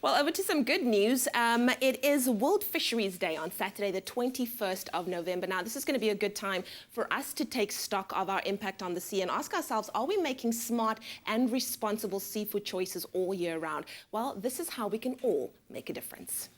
Well, over to some good news. It is World Fisheries Day on Saturday, the 21st of November. Now, this is going to be a good time for us to take stock of our impact on the sea and ask ourselves, are we making smart and responsible seafood choices all year round? Well, this is how we can all make a difference.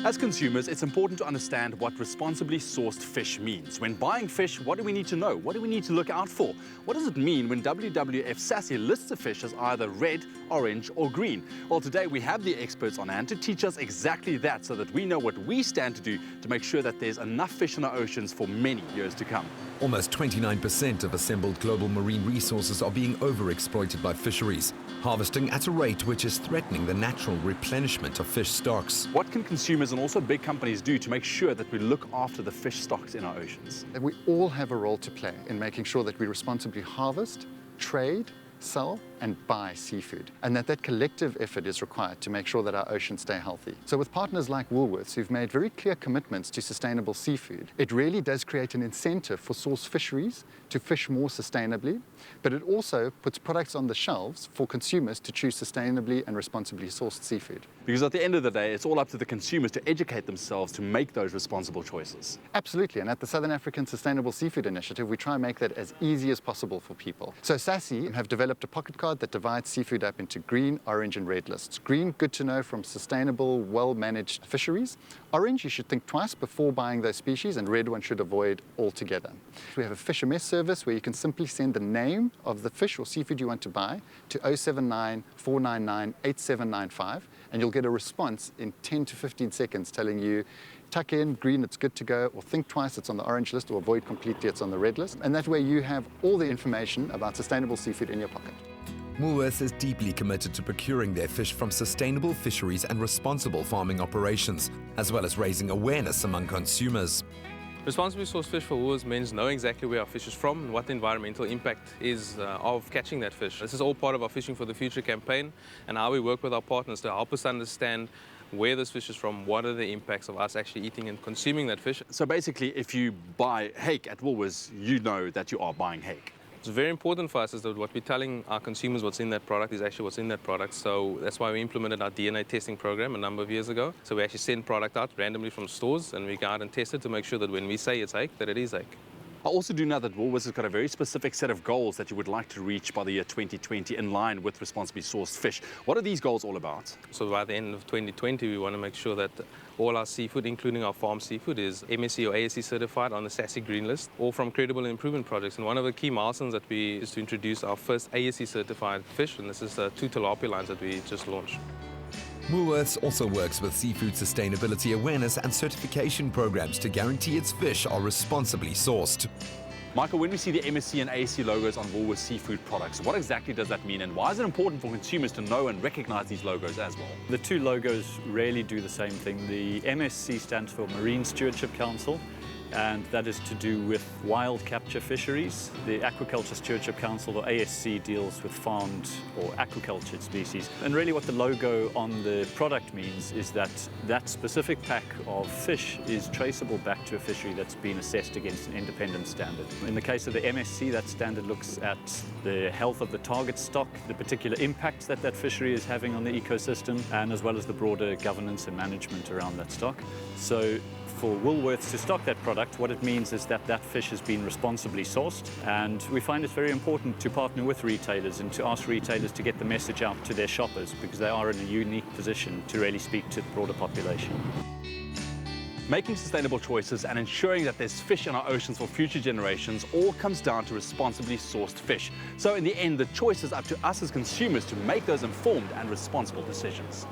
As consumers, it's important to understand what responsibly sourced fish means. When buying fish, what do we need to know? What do we need to look out for? What does it mean when WWF SASSI lists a fish as either red, orange or green? Well, today we have the experts on hand to teach us exactly that so that we know what we stand to do to make sure that there's enough fish in our oceans for many years to come. Almost 29% of assembled global marine resources are being overexploited by fisheries, harvesting at a rate which is threatening the natural replenishment of fish stocks. What can consumers and also big companies do to make sure that we look after the fish stocks in our oceans? We all have a role to play in making sure that we responsibly harvest, trade, sell and buy seafood, and that collective effort is required to make sure that our oceans stay healthy. So with partners like Woolworths, who've made very clear commitments to sustainable seafood, it really does create an incentive for source fisheries to fish more sustainably, but it also puts products on the shelves for consumers to choose sustainably and responsibly sourced seafood. Because at the end of the day, it's all up to the consumers to educate themselves to make those responsible choices. Absolutely, and at the Southern African Sustainable Seafood Initiative, we try and make that as easy as possible for people. So SASSI have developed a pocket card that divides seafood up into green, orange and red lists. Green, good to know from sustainable, well-managed fisheries. Orange, you should think twice before buying those species, and red one should avoid altogether. We have a fish mess service where you can simply send the name of the fish or seafood you want to buy to 079 499 8795, and you'll get a response in 10 to 15 seconds telling you, tuck in, green, it's good to go, or think twice, it's on the orange list, or avoid completely, it's on the red list. And that way you have all the information about sustainable seafood in your pocket. Woolworths is deeply committed to procuring their fish from sustainable fisheries and responsible farming operations, as well as raising awareness among consumers. Responsibly sourced fish for Woolworths means knowing exactly where our fish is from and what the environmental impact is of catching that fish. This is all part of our Fishing for the Future campaign and how we work with our partners to help us understand where this fish is from, what are the impacts of us actually eating and consuming that fish. So basically, if you buy hake at Woolworths, you know that you are buying hake. It's very important for us is that what we're telling our consumers what's in that product is actually what's in that product. So that's why we implemented our DNA testing program a number of years ago. So we actually send product out randomly from stores and we go out and test it to make sure that when we say it's hake, that it is hake. I also do know that Woolworths has got a very specific set of goals that you would like to reach by the year 2020 in line with responsibly sourced fish. What are these goals all about? So by the end of 2020, we want to make sure that all our seafood, including our farm seafood, is MSC or ASC certified on the SASSI Green List, all from credible improvement projects. And one of the key milestones that is to introduce our first ASC certified fish, and this is the 2 tilapia lines that we just launched. Woolworths also works with seafood sustainability awareness and certification programs to guarantee its fish are responsibly sourced. Michael, when we see the MSC and ASC logos on Woolworths seafood products, what exactly does that mean and why is it important for consumers to know and recognize these logos as well? The two logos rarely do the same thing. The MSC stands for Marine Stewardship Council, and that is to do with wild capture fisheries. The Aquaculture Stewardship Council, or ASC, deals with farmed or aquacultured species. And really what the logo on the product means is that that specific pack of fish is traceable back to a fishery that's been assessed against an independent standard. In the case of the MSC, that standard looks at the health of the target stock, the particular impact that that fishery is having on the ecosystem, and as well as the broader governance and management around that stock. So for Woolworths to stock that product, what it means is that that fish has been responsibly sourced, and we find it's very important to partner with retailers and to ask retailers to get the message out to their shoppers because they are in a unique position to really speak to the broader population. Making sustainable choices and ensuring that there's fish in our oceans for future generations all comes down to responsibly sourced fish. So in the end, the choice is up to us as consumers to make those informed and responsible decisions.